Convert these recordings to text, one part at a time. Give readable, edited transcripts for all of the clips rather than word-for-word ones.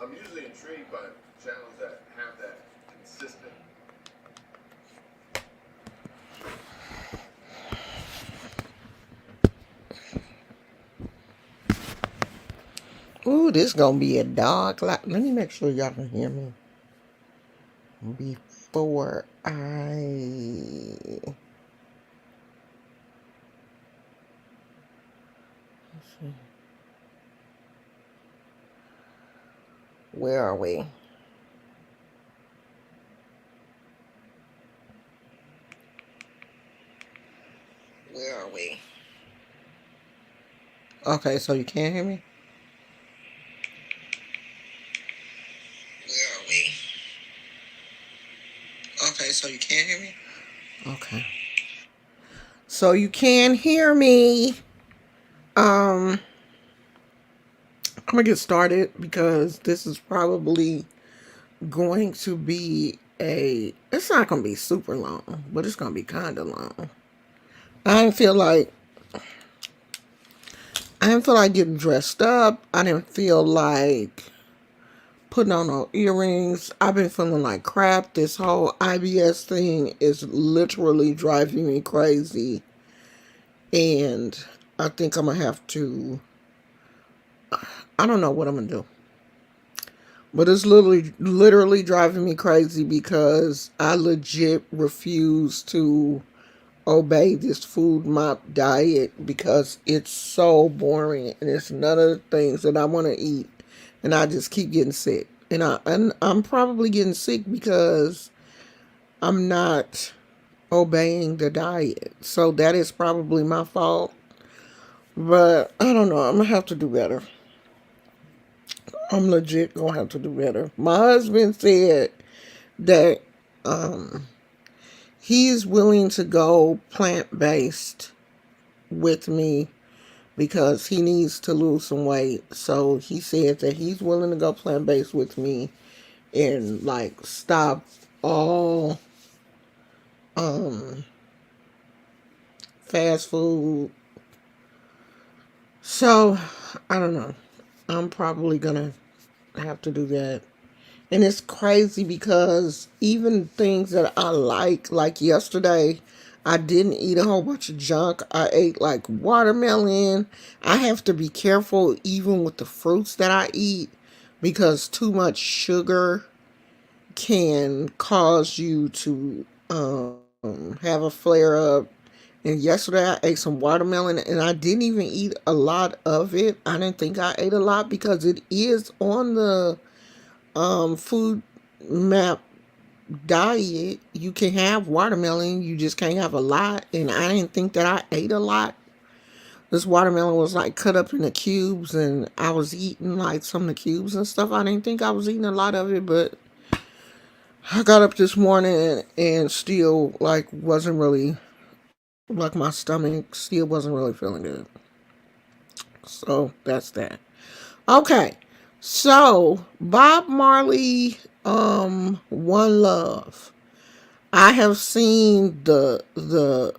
I'm usually intrigued by channels that have that consistent. Ooh, this gonna be a dark light. Let me make sure y'all can hear me before I. Where are we? Where are we? Okay, so you can't hear me? Where are we? Okay, so you can't hear me? Okay. So you can hear me. Um, I'm gonna get started because this is probably going to be a. It's not gonna be super long, but it's gonna be kind of long. I didn't feel like I didn't feel like getting dressed up. I didn't feel like putting on no earrings. I've been feeling like crap. This whole IBS thing is literally driving me crazy, and I think I'm gonna have to. I don't know what I'm gonna do. But it's literally driving me crazy because I legit refuse to obey this food mop diet because it's so boring and it's none of the things that I want to eat, and I just keep getting sick. And I'm probably getting sick because I'm not obeying the diet. So that is probably my fault. But I don't know. I'm gonna have to do better. I'm legit gonna have to do better. My husband said that um he's willing to go plant based with me because he needs to lose some weight. So he said that he's willing to go plant based with me and like stop all um fast food. So I don't know. I'm probably gonna have to do that. And it's crazy because even things that I like yesterday, I didn't eat a whole bunch of junk. I ate like watermelon. I have to be careful even with the fruits that I eat because too much sugar can cause you to have a flare up. And yesterday I ate some watermelon and I didn't even eat a lot of it. I didn't think I ate a lot because it is on the food map diet. You can have watermelon, you just can't have a lot. And I didn't think that I ate a lot. This watermelon was like cut up into cubes, and I was eating like some of the cubes and stuff. I didn't think I was eating a lot of it, but I got up this morning and still like wasn't really like my stomach still wasn't really feeling good. So that's that. Okay. So Bob Marley, One Love. I have seen I've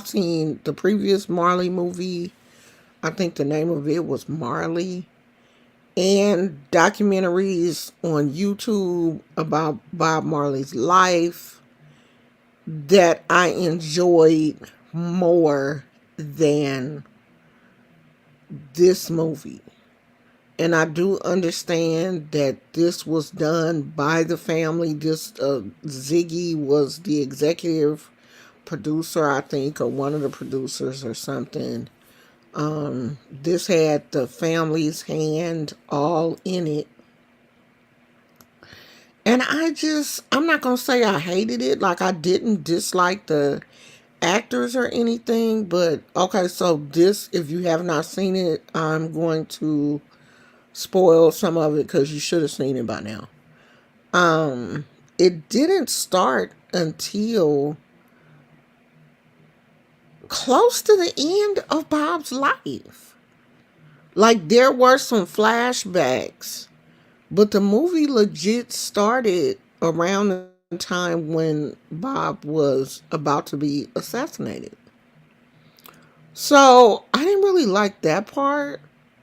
seen the previous Marley movie. I think the name of it was Marley, and documentaries on YouTube about Bob Marley's life that I enjoyed more than this movie. And I do understand that this was done by the family. This Ziggy was the executive producer, I think, or one of the producers or something. This had the family's hand all in it. And I'm not going to say I hated it. Like, I didn't dislike the actors or anything. But, okay, so this, if you have not seen it, I'm going to spoil some of it because you should have seen it by now. It didn't start until close to the end of Bob's life. Like, there were some flashbacks, but the movie legit started around the time when Bob was about to be assassinated. So I didn't really like that part.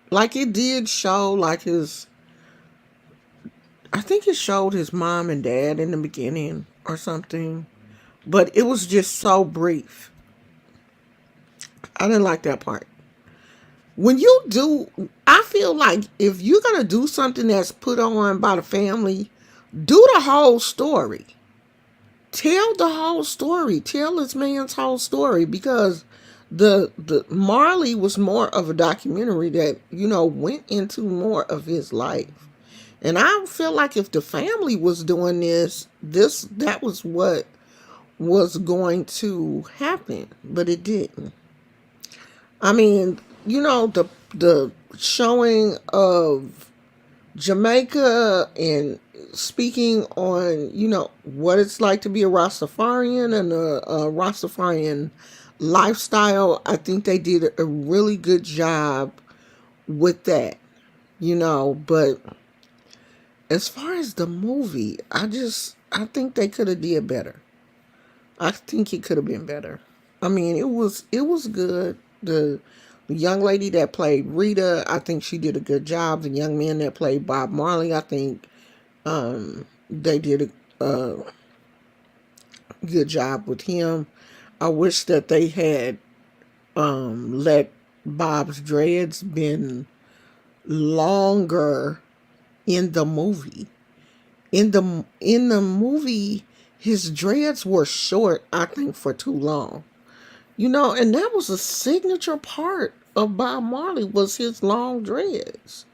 Like it did show like his, I think it showed his mom and dad in the beginning or something, but it was just so brief. I didn't like that part. When you do, I feel like if you're going to do something that's put on by the family, do the whole story. Tell the whole story. Tell this man's whole story, because the Marley was more of a documentary that, went into more of his life. And I feel like if the family was doing this that was what was going to happen, but it didn't. I mean, the showing of Jamaica and speaking on, what it's like to be a Rastafarian and a Rastafarian lifestyle. I think they did a really good job with that, but as far as the movie, I think they could have did better. I think it could have been better. I mean, it was good. The young lady that played Rita, I think she did a good job. The young man that played Bob Marley, I think they did a good job with him. I wish that they had let Bob's dreads been longer in the movie. In the movie, his dreads were short, I think, for too long. And that was a signature part of Bob Marley, was his long dreads.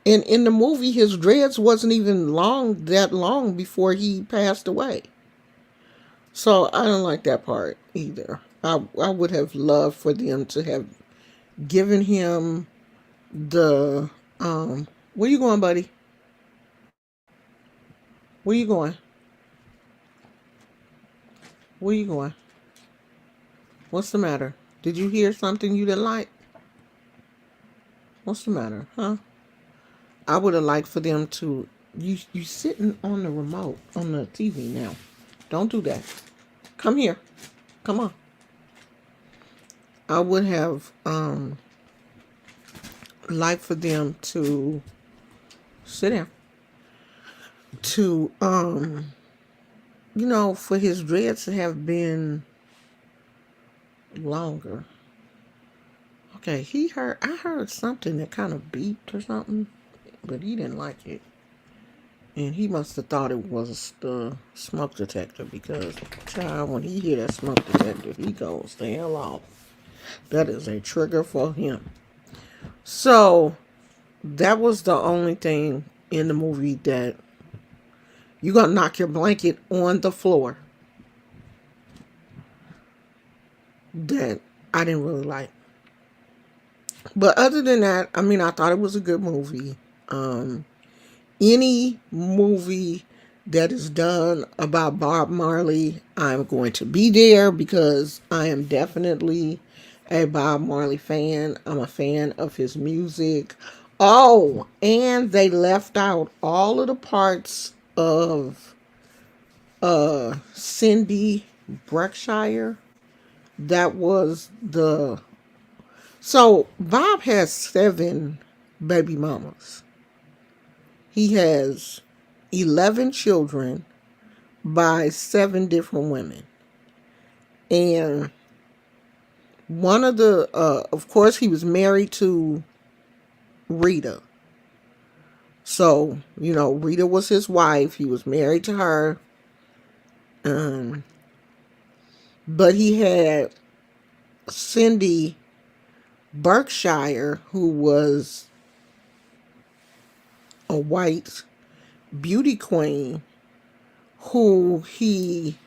And in the movie, his dreads wasn't even that long before he passed away. So I don't like that part either. I would have loved for them to have given him the where you going, buddy? Where you going? Where you going? What's the matter? Did you hear something you didn't like? What's the matter, huh? I would have liked for them to. You sitting on the remote on the TV now. Don't do that. Come here. Come on. I would have liked for them to sit down. To for his dreads to have been longer. Okay, I heard something that kind of beeped or something, but he didn't like it. And he must have thought it was the smoke detector, because, child, when he hear that smoke detector, he goes the hell off. That is a trigger for him. So, that was the only thing in the movie that you're going to knock your blanket on the floor that I didn't really like. But other than that, I mean, I thought it was a good movie. Any movie that is done about Bob Marley, I'm going to be there, because I am definitely a Bob Marley fan. I'm a fan of his music. Oh, and they left out all of the parts of Cindy Berkshire. That was the So Bob has 7 baby mamas. He has 11 children by 7 different women. And one of the, of course, he was married to Rita. So, Rita was his wife. He was married to her. But he had Cindy Berkshire, who was a white beauty queen, who he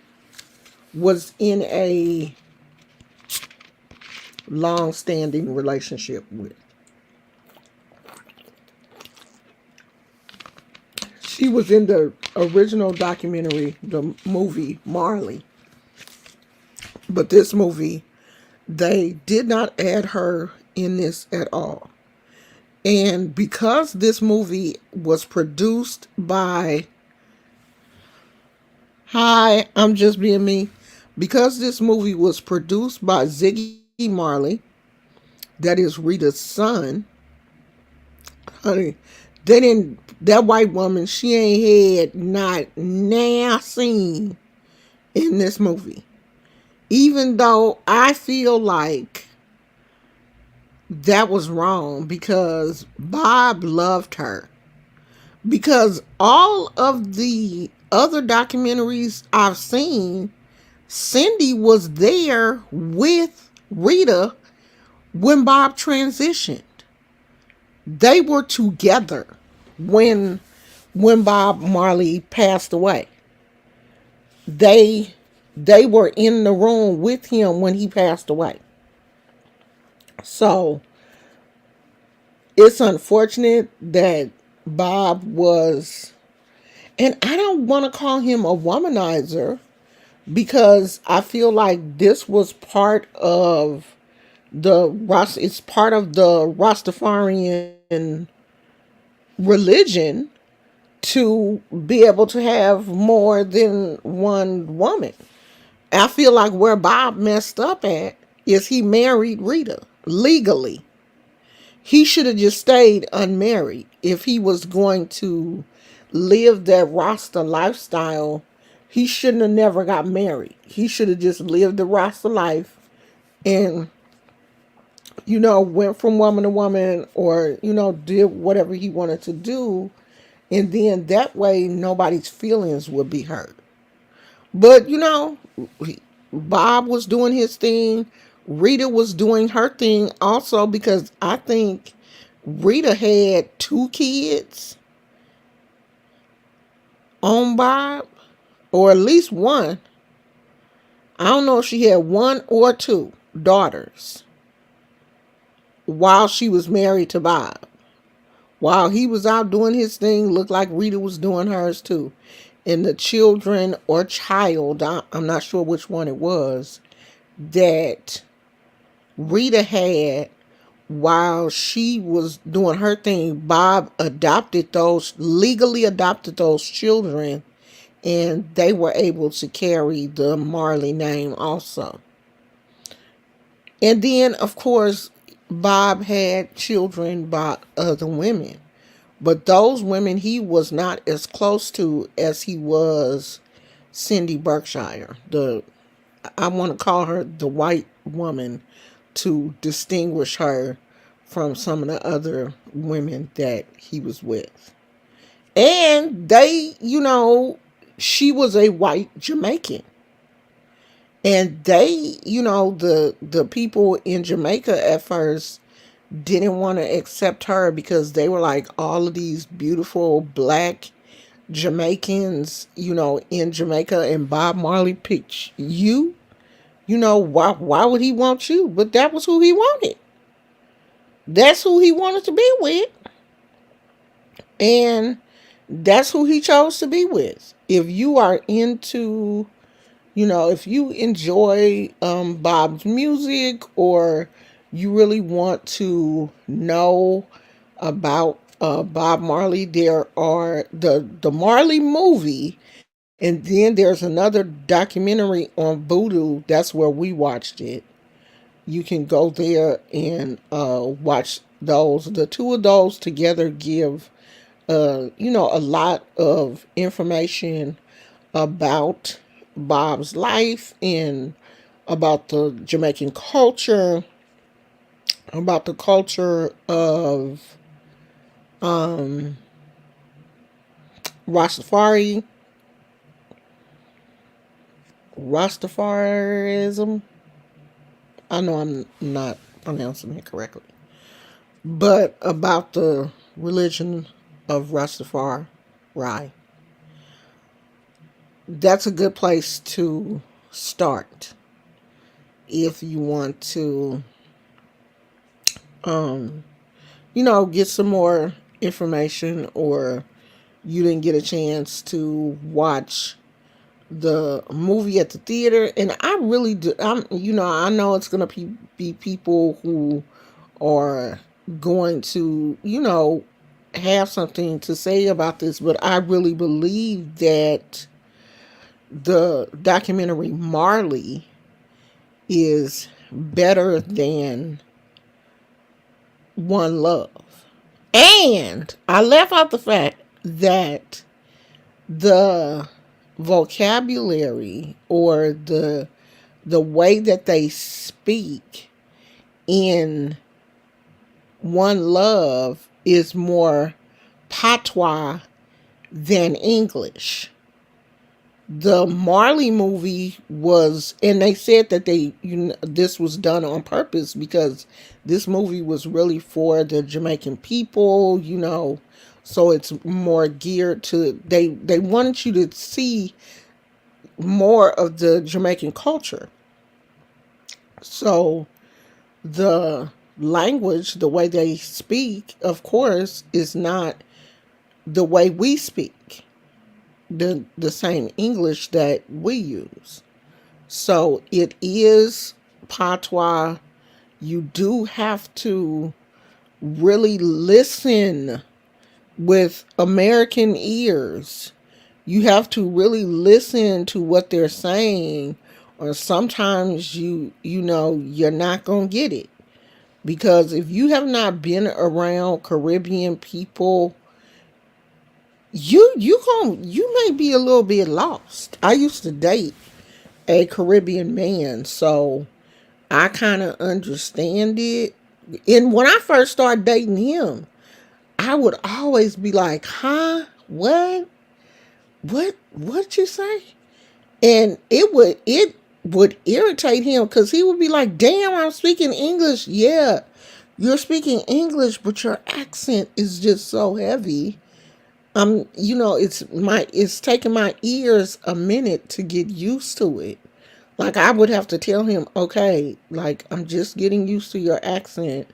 was in a long-standing relationship with. She was in the original documentary, the movie Marley. But this movie, they did not add her in this at all. And because this movie was produced by, hi, I'm just being me. Because this movie was produced by Ziggy Marley, that is Rita's son, Honey, they didn't. That white woman, she ain't had not now scene in this movie. Even though I feel like that was wrong because Bob loved her. Because all of the other documentaries I've seen, Cindy was there with Rita when Bob transitioned. They were together when Bob Marley passed away. They they were in the room with him when he passed away. So it's unfortunate that Bob was, and I don't want to call him a womanizer because I feel like this was part of it's part of the Rastafarian religion to be able to have more than one woman. I feel like where Bob messed up at is he married Rita legally. He should have just stayed unmarried if he was going to live that Rasta lifestyle. He shouldn't have never got married. He should have just lived the Rasta life and, went from woman to woman or, did whatever he wanted to do. And then that way nobody's feelings would be hurt. But, Bob was doing his thing. Rita was doing her thing also because I think Rita had 2 kids on Bob, or at least one. I don't know if she had 1 or 2 daughters while she was married to Bob. While he was out doing his thing, looked like Rita was doing hers too. And the children or child, I'm not sure which one it was, that Rita had while she was doing her thing, Bob legally adopted those children, and they were able to carry the Marley name also. And then, of course, Bob had children by other women. But those women he was not as close to as he was Cindy Berkshire. I want to call her the white woman to distinguish her from some of the other women that he was with. And she was a white Jamaican. And they, the people in Jamaica at first didn't want to accept her because they were like all of these beautiful black Jamaicans, in Jamaica, and Bob Marley picked you. Why would he want you? But that was who he wanted. That's who he wanted to be with. And that's who he chose to be with. If you are into, if you enjoy Bob's music, or you really want to know about Bob Marley, there are the Marley movie, and then there's another documentary on Vudu. That's where we watched it. You can go there and watch those. The two of those together give a lot of information about Bob's life and about the Jamaican culture, about the culture of Rastafarism. I know I'm not pronouncing it correctly, but about the religion of Rastafari. That's a good place to start if you want to, get some more information, or you didn't get a chance to watch the movie at the theater. And I really do. I know it's going to be people who are going to, have something to say about this, but I really believe that the documentary Marley is better than One Love. And I left out the fact that the vocabulary or the way that they speak in One Love is more patois than English. The Marley movie was, and they said that this was done on purpose because this movie was really for the Jamaican people, so it's more geared to, they wanted you to see more of the Jamaican culture. So the language, the way they speak, of course, is not the way we speak, the same English that we use. So it is patois. You do have to really listen with American ears. You have to really listen to what they're saying, or sometimes you're not going to get it. Because if you have not been around Caribbean people, you may be a little bit lost. I used to date a Caribbean man, so I kind of understand it. And when I first started dating him, I would always be like, "Huh? What'd you say?" And it would irritate him because he would be like, "Damn, I'm speaking English." Yeah, you're speaking English, but your accent is just so heavy. It's taking my ears a minute to get used to it. Like, I would have to tell him, okay, like, I'm just getting used to your accent.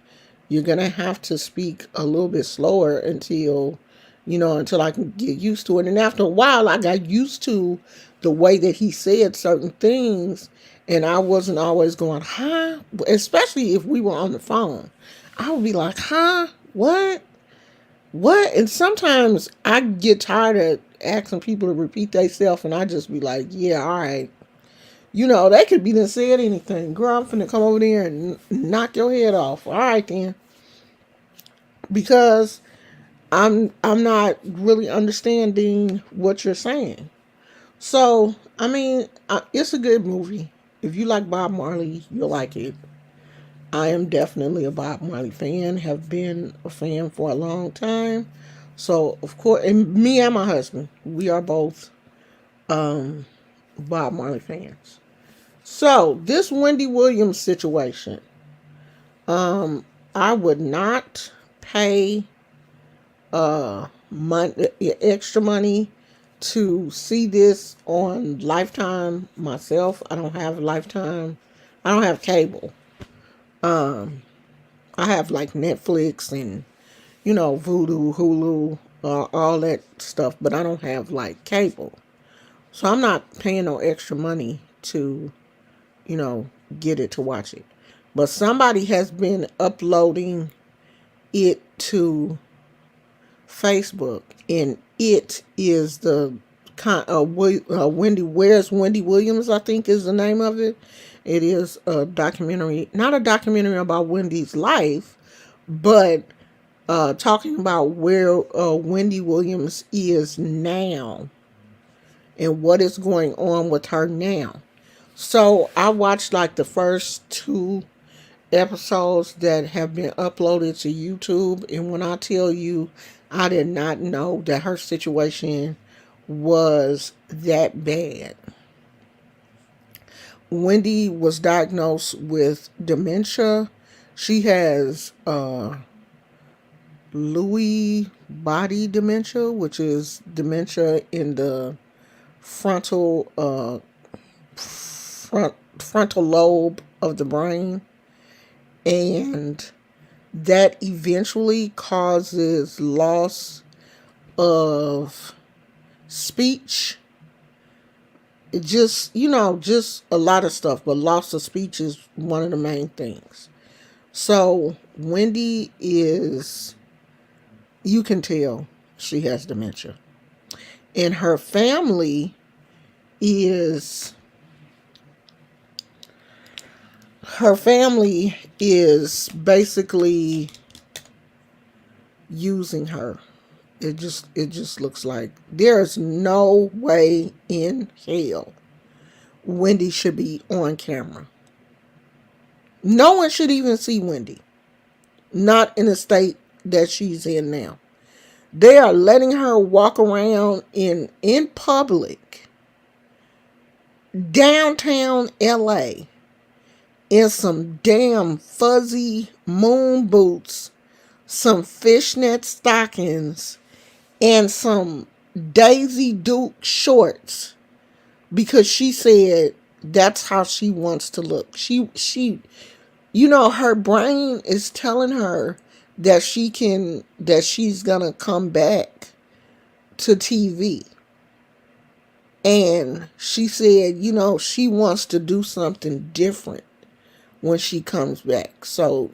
You're going to have to speak a little bit slower until I can get used to it. And after a while, I got used to the way that he said certain things. And I wasn't always going, huh? Especially if we were on the phone. I would be like, huh? What? What? And sometimes I get tired of asking people to repeat themselves, and I just be like, yeah, all right. They could be done said anything. Girl, I'm finna come over there and knock your head off. All right then. Because I'm not really understanding what you're saying. So, I mean, it's a good movie. If you like Bob Marley, you'll like it. I am definitely a Bob Marley fan, have been a fan for a long time. So, of course, and me and my husband, we are both Bob Marley fans. So, this Wendy Williams situation, I would not pay extra money to see this on Lifetime myself. I don't have Lifetime. I don't have cable. I have like Netflix and Vudu, Hulu, all that stuff, but I don't have like cable. So I'm not paying no extra money to, get it to watch it. But somebody has been uploading it to Facebook, and it is the Wendy. Where's Wendy Williams? I think is the name of it. It is a documentary, not a documentary about Wendy's life, but talking about where Wendy Williams is now and what is going on with her now. So I watched like the first two episodes that have been uploaded to YouTube, and when I tell you, I did not know that her situation was that bad. Wendy was diagnosed with dementia. She has Lewy body dementia, which is dementia in the frontal lobe of the brain, and that eventually causes loss of speech. It just a lot of stuff, but loss of speech is one of the main things. So Wendy is, you can tell she has dementia, and her family is basically using her. It just looks like there's no way in hell Wendy should be on camera. No one should even see Wendy. Not in the state that she's in now. They are letting her walk around in public, downtown LA, in some damn fuzzy moon boots, some fishnet stockings, and some Daisy Duke shorts, because she said that's how she wants to look. Her brain is telling her that she's gonna come back to TV. And she said, she wants to do something different when she comes back. So,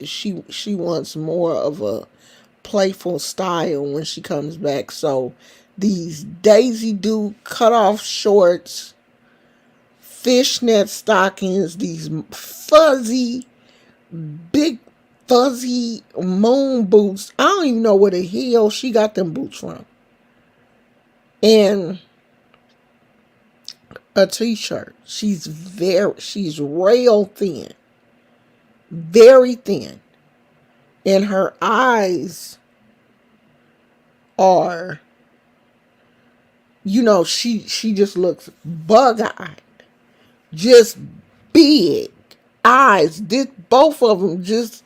she wants more of a playful style when she comes back. So these Daisy Duke cutoff shorts, fishnet stockings, these big fuzzy moon boots. I don't even know where the hell she got them boots from. And a t-shirt. She's rail thin. Very thin. And her eyes are, she just looks bug-eyed. Just big eyes. Both of them just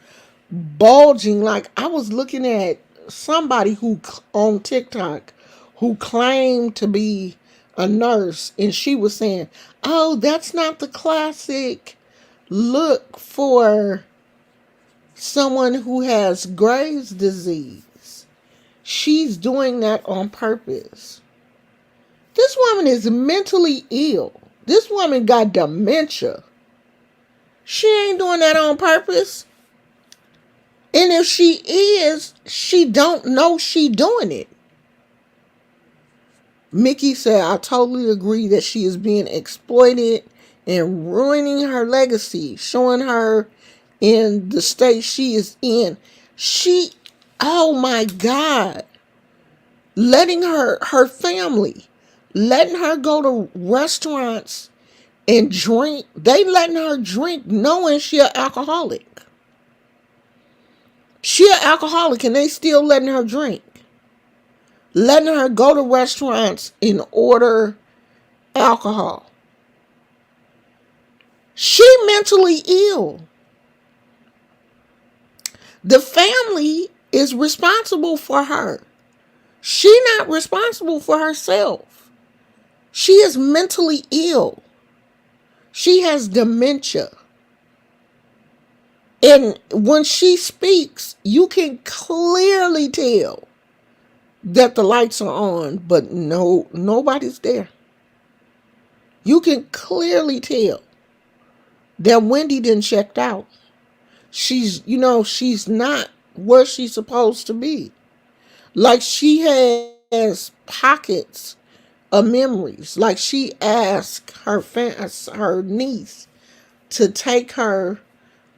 bulging. Like, I was looking at somebody who on TikTok who claimed to be a nurse, and she was saying, oh, that's not the classic look for someone who has Graves' disease. She's doing that on purpose. This woman is mentally ill. This woman got dementia. She ain't doing that on purpose. And if she is, she don't know she doing it. Mickey said, I totally agree that she is being exploited and ruining her legacy, showing her in the state she is in. Oh my God, letting her family, letting her go to restaurants and drink. They letting her drink knowing she an alcoholic. She an alcoholic and they still letting her drink. Letting her go to restaurants and order alcohol. She mentally ill. The family is responsible for her. She not responsible for herself. She is mentally ill. She has dementia. And when she speaks, you can clearly tell that the lights are on, but nobody's there. You can clearly tell that Wendy didn't checked out. She's not where she's supposed to be. Like, she has pockets of memories. Like, she asked her niece to take her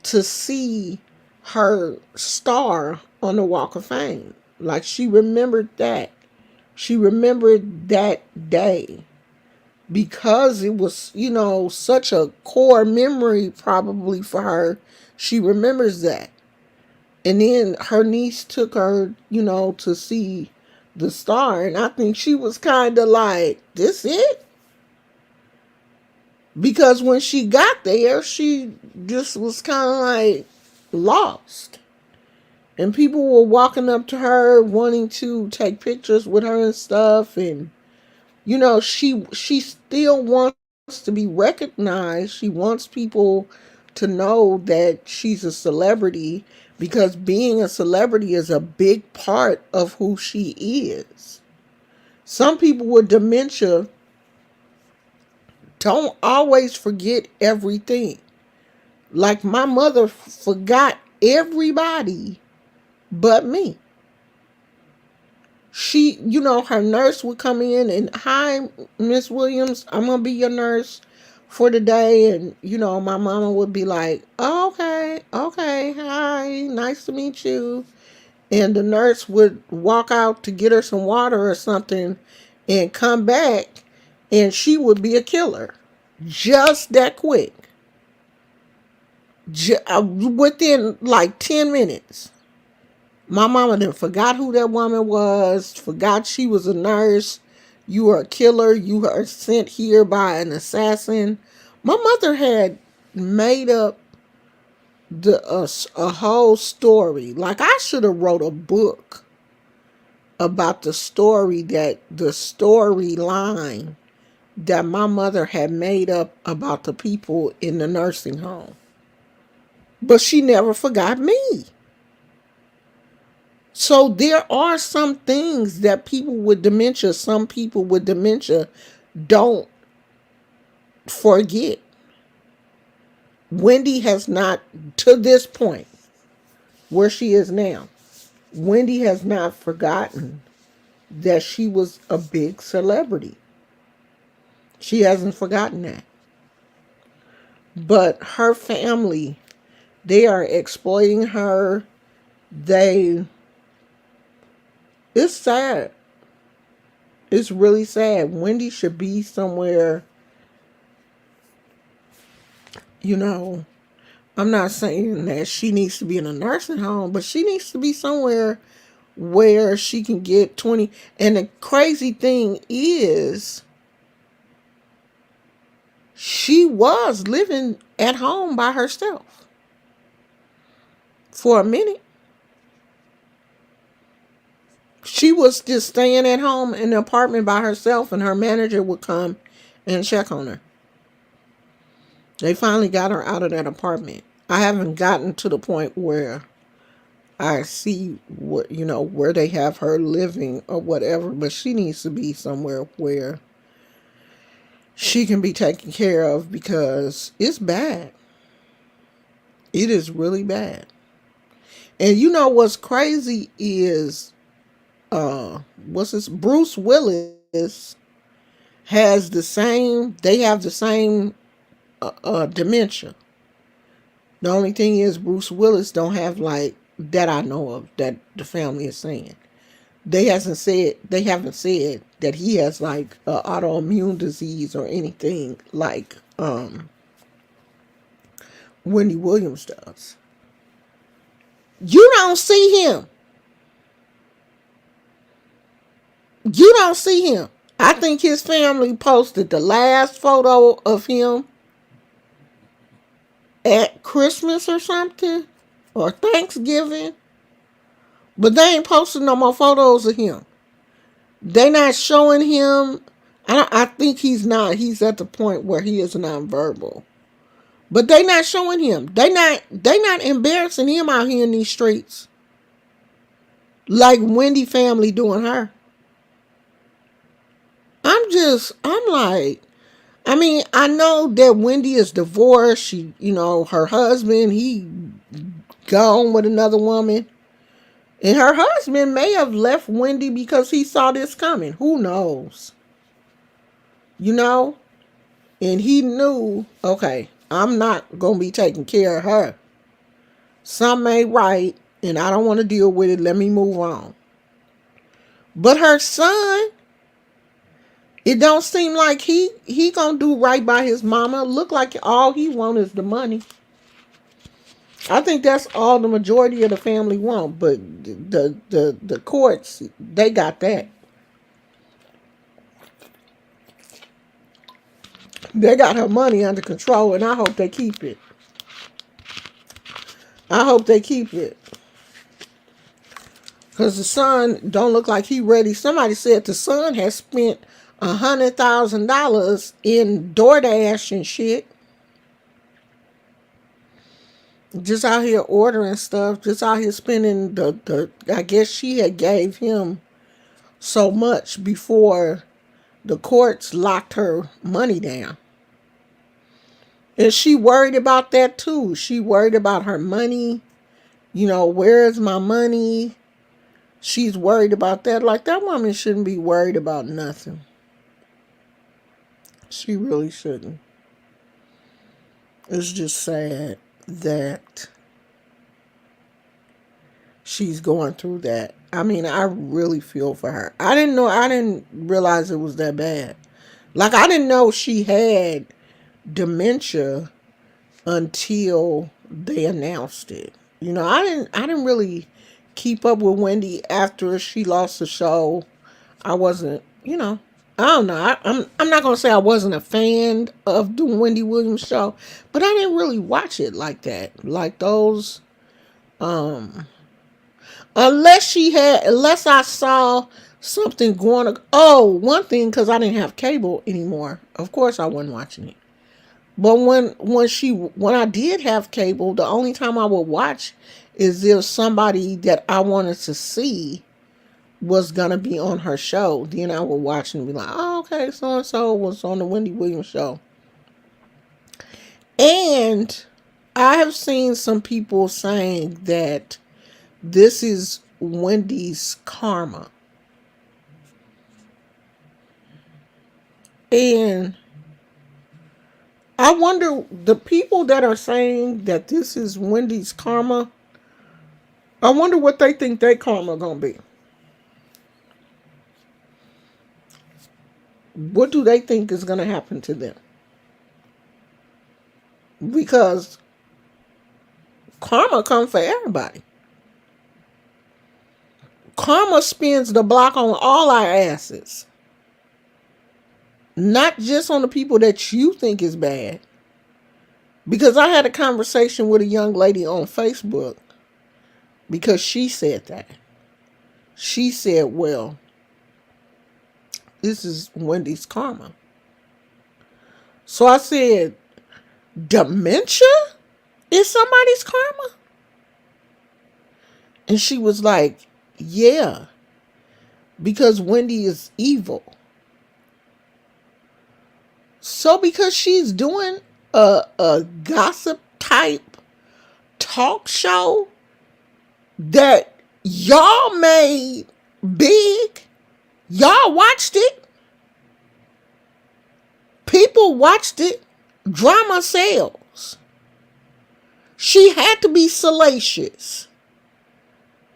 to see her star on the Walk of Fame. Like, she remembered that. She remembered that day because it was, such a core memory probably for her. She remembers that. And then her niece took her, to see the star. And I think she was kind of like, this it? Because when she got there, she just was kind of like lost. And people were walking up to her wanting to take pictures with her and stuff. And, she still wants to be recognized. She wants people to know that she's a celebrity, because being a celebrity is a big part of who she is. Some people with dementia don't always forget everything. Like, my mother forgot everybody but me. She, her nurse would come in and, hi, Miss Williams, I'm going to be your nurse for the day. And, my mama would be like, okay, hi, nice to meet you. and the nurse would walk out to get her some water or something and come back, and she would be a killer. Just that quick. Within like 10 minutes. My mama then forgot who that woman was, forgot she was a nurse. You are a killer. You are sent here by an assassin. My mother had made up a whole story. Like, I should have wrote a book about the storyline that my mother had made up about the people in the nursing home. But she never forgot me. So there are some things that some people with dementia don't forget. Wendy has not, to this point, where she is now, Wendy has not forgotten that she was a big celebrity. She hasn't forgotten that. But her family, they are exploiting her. It's sad. It's really sad. Wendy should be somewhere, you know, I'm not saying that she needs to be in a nursing home, but she needs to be somewhere where she can get 20. And the crazy thing is, she was living at home by herself for a minute. She was just staying at home in the apartment by herself, and her manager would come and check on her. They finally got her out of that apartment. I haven't gotten to the point where I see where they have her living or whatever, but she needs to be somewhere where she can be taken care of, because it's bad. It is really bad. And you know what's crazy is, Bruce Willis they have the same dementia. The only thing is, Bruce Willis don't have, like, that I know of, that the family is saying. They haven't said that he has, like, autoimmune disease or anything like Wendy Williams does. You don't see him. You don't see him. I think his family posted the last photo of him at Christmas or something, or Thanksgiving, but they ain't posting no more photos of him. They not showing him. I think he's not. He's at the point where he is nonverbal. But they not showing him. They not embarrassing him out here in these streets like Wendy family doing her. I'm like, I mean, I know that Wendy is divorced. She, her husband, he gone with another woman. And her husband may have left Wendy because he saw this coming. Who knows? And he knew, okay, I'm not going to be taking care of her. Something ain't right, and I don't want to deal with it. Let me move on. But her son, it don't seem like he going to do right by his mama. Look like all he want is the money. I think that's all the majority of the family want, but the courts, they got that. They got her money under control, and I hope they keep it. I hope they keep it. Because the son don't look like he ready. Somebody said the son has spent $100,000 in DoorDash and shit. Just out here ordering stuff. Just out here spending I guess she had gave him so much before the courts locked her money down. And she worried about that too. She worried about her money. Where is my money? She's worried about that. Like, that woman shouldn't be worried about nothing. She really shouldn't. It's just sad that she's going through that. I mean, I really feel for her. I didn't realize it was that bad. Like, I didn't know she had dementia until they announced it. I didn't really keep up with Wendy after she lost the show. I wasn't, I don't know. I'm not gonna say I wasn't a fan of the Wendy Williams show, but I didn't really watch it like that. Like those, unless I saw something going. Oh, one thing, because I didn't have cable anymore. Of course, I wasn't watching it. But when I did have cable, the only time I would watch is if somebody that I wanted to see was gonna be on her show. Then I would watch and be like, oh, okay, so and so was on the Wendy Williams show. And I have seen some people saying that this is Wendy's karma. And I wonder, the people that are saying that this is Wendy's karma, I wonder what they think their karma gonna be. What do they think is gonna happen to them? Because karma comes for everybody. Karma spins the block on all our asses. Not just on the people that you think is bad. Because I had a conversation with a young lady on Facebook because she said that. She said, well, this is Wendy's karma. So I said, dementia is somebody's karma? And she was like, yeah, because Wendy is evil. So because she's doing a gossip type talk show that y'all made big, y'all watched it, people watched it, drama sells. She had to be salacious.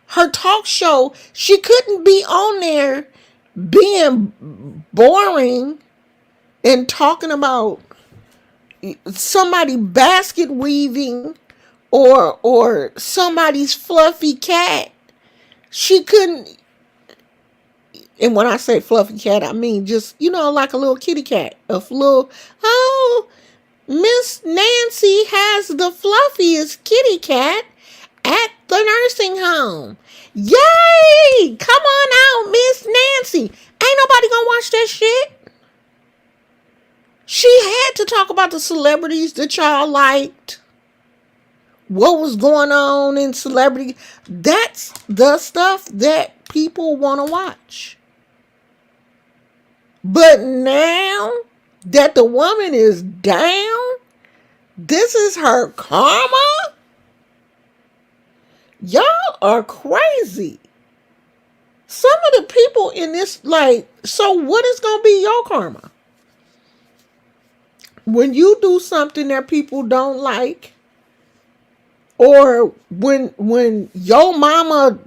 Her talk show, she couldn't be on there being boring and talking about somebody basket weaving or somebody's fluffy cat. She couldn't, and when I say fluffy cat, I mean just, like a little kitty cat. Oh, Miss Nancy has the fluffiest kitty cat at the nursing home. Yay! Come on out, Miss Nancy. Ain't nobody gonna watch that shit. She had to talk about the celebrities that y'all liked. What was going on in celebrity. That's the stuff that people want to watch. But now that the woman is down, this is her karma? Y'all are crazy. Some of the people in this, so what is going to be your karma? When you do something that people don't like, or when your mama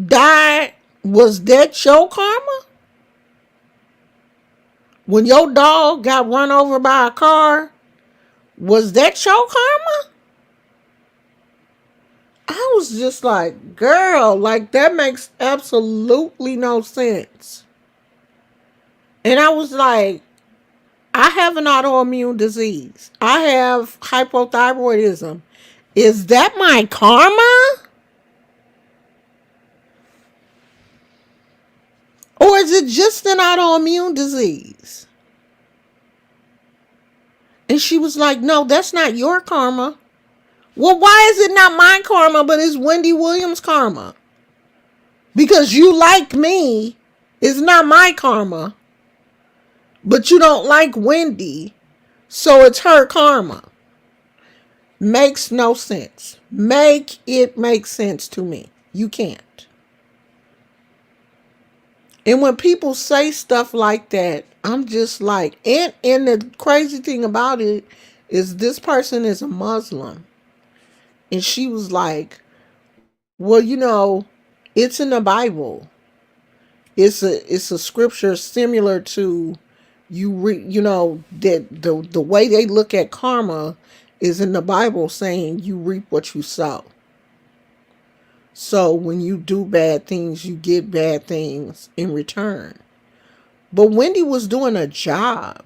died, was that your karma? When your dog got run over by a car, was that your karma? I was just like, girl, that makes absolutely no sense. And I was like, I have an autoimmune disease. I have hypothyroidism. Is that my karma? Or is it just an autoimmune disease? And she was like, no, that's not your karma. Well, why is it not my karma, but it's Wendy Williams' karma? Because you like me, it's not my karma. But you don't like Wendy, so it's her karma. Makes no sense. Make it make sense to me. You can't. And when people say stuff like that, I'm just like, and the crazy thing about it is this person is a Muslim. And she was like, well, It's in the Bible. It's a scripture similar to you know that the way they look at karma is in the Bible, saying you reap what you sow. So when you do bad things, you get bad things in return. But Wendy was doing a job.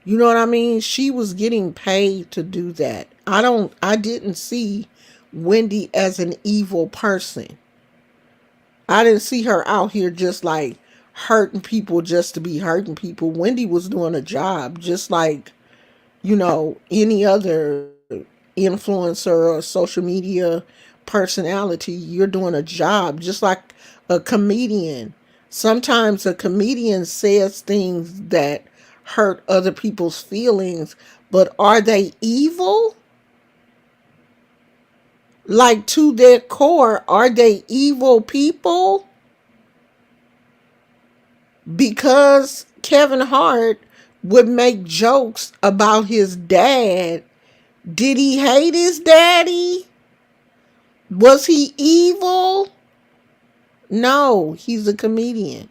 You know what I mean? She was getting paid to do that. I didn't see Wendy as an evil person. I didn't see her out here just like hurting people just to be hurting people. Wendy was doing a job just like, any other influencer or social media personality. You're doing a job just like a comedian. Sometimes a comedian says things that hurt other people's feelings, but are they evil? Like, to their core, are they evil people? Because Kevin Hart would make jokes about his dad. Did he hate his daddy? Was he evil? No, he's a comedian.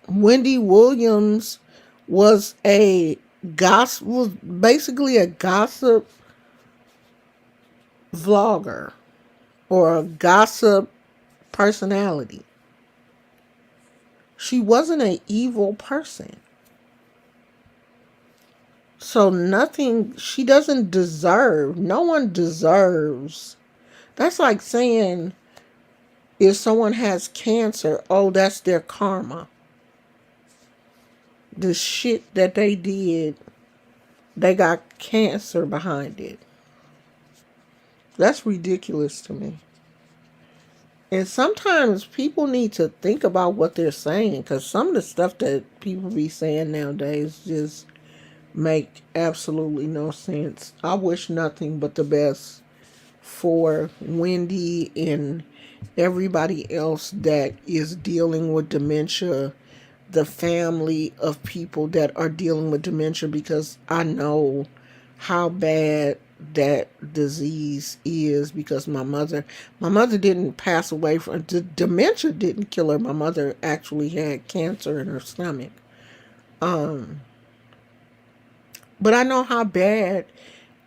Wendy Williams was basically a gossip vlogger or a gossip personality. She wasn't an evil person. So she doesn't deserve, no one deserves. That's like saying if someone has cancer, oh, that's their karma. The shit that they did, they got cancer behind it. That's ridiculous to me. And sometimes people need to think about what they're saying, because some of the stuff that people be saying nowadays just make absolutely no sense. I wish nothing but the best for Wendy and everybody else that is dealing with dementia, the family of people that are dealing with dementia, because I know how bad that disease is. Because my mother didn't pass away from dementia, didn't kill her. My mother actually had cancer in her stomach. But I know how bad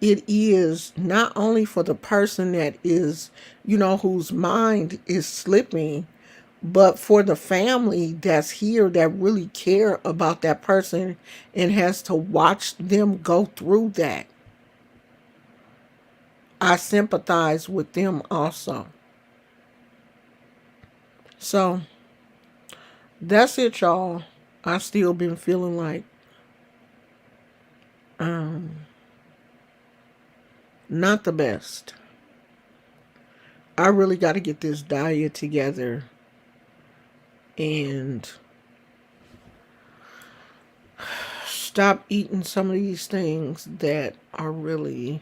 it is, not only for the person that is, whose mind is slipping, but for the family that's here that really care about that person and has to watch them go through that. I sympathize with them also. So that's it, y'all. I still been feeling like not the best. I really got to get this diet together and stop eating some of these things that are really.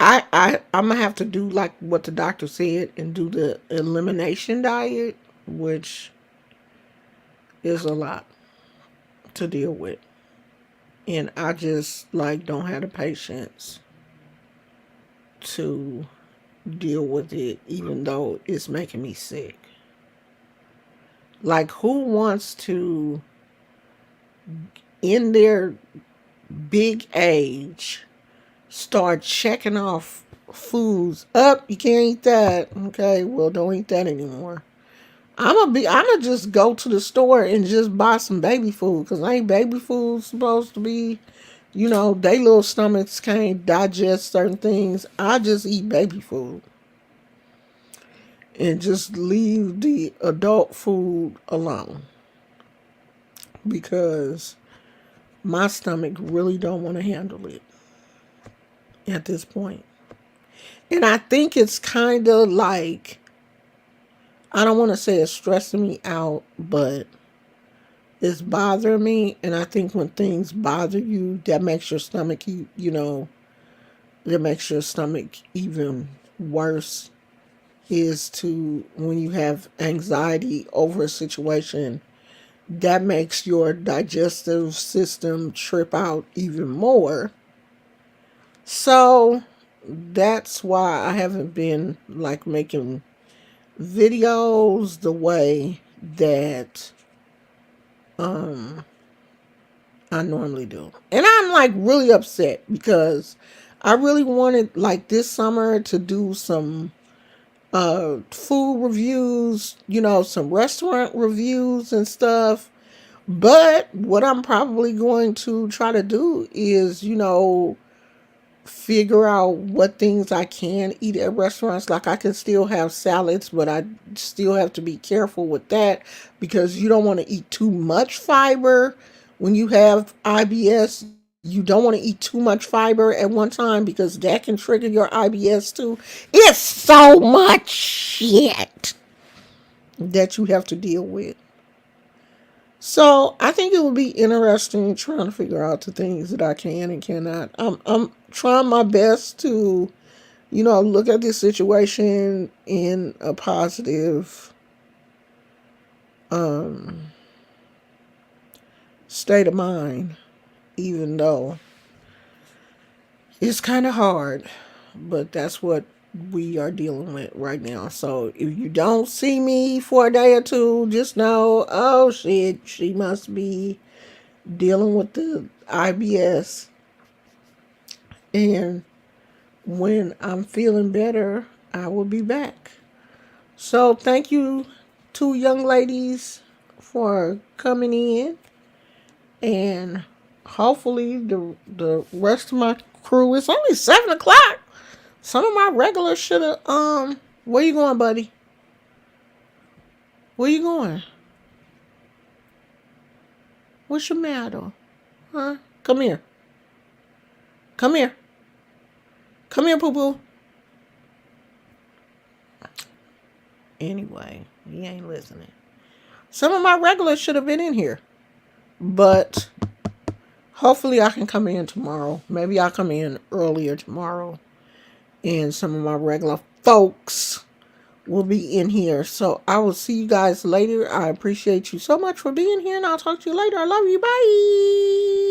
I'm gonna have to do like what the doctor said and do the elimination diet, which is a lot to deal with. And I just don't have the patience to deal with it, even though it's making me sick. Like, who wants to, in their big age, start checking off foods? Up, you can't eat that. Okay, well, don't eat that anymore. I'ma just go to the store and just buy some baby food, because ain't baby food supposed to be, they little stomachs can't digest certain things. I just eat baby food and just leave the adult food alone, because my stomach really don't want to handle it at this point. And I think it's kind of like, I don't want to say it's stressing me out, but it's bothering me. And I think when things bother you, that makes your stomach, that makes your stomach even worse, is to when you have anxiety over a situation, that makes your digestive system trip out even more. So that's why I haven't been like making videos the way that um I normally do. And I'm like really upset because I really wanted like this summer to do some food reviews, some restaurant reviews and stuff. But what I'm probably going to try to do is, figure out what things I can eat at restaurants. Like I can still have salads, but I still have to be careful with that because you don't want to eat too much fiber when you have IBS. You don't want to eat too much fiber at one time because that can trigger your IBS too. It's so much shit that you have to deal with. So I think it will be interesting trying to figure out the things that I can and cannot. I'm trying my best to, look at this situation in a positive um, state of mind, even though it's kind of hard. But that's what we are dealing with right now. So if you don't see me for a day or two, just know, oh shit, she must be dealing with the IBS. And when I'm feeling better, I will be back. So thank you, two young ladies, for coming in, and hopefully the rest of my crew. It's only 7 o'clock. Some of my regulars should have. Where you going, buddy? Where you going? What's your matter? Huh? Come here. Come here. Come here, poo poo. Anyway, he ain't listening. Some of my regulars should have been in here. But hopefully I can come in tomorrow. Maybe I'll come in earlier tomorrow. And some of my regular folks will be in here. So I will see you guys later. I appreciate you so much for being here. And I'll talk to you later. I love you. Bye.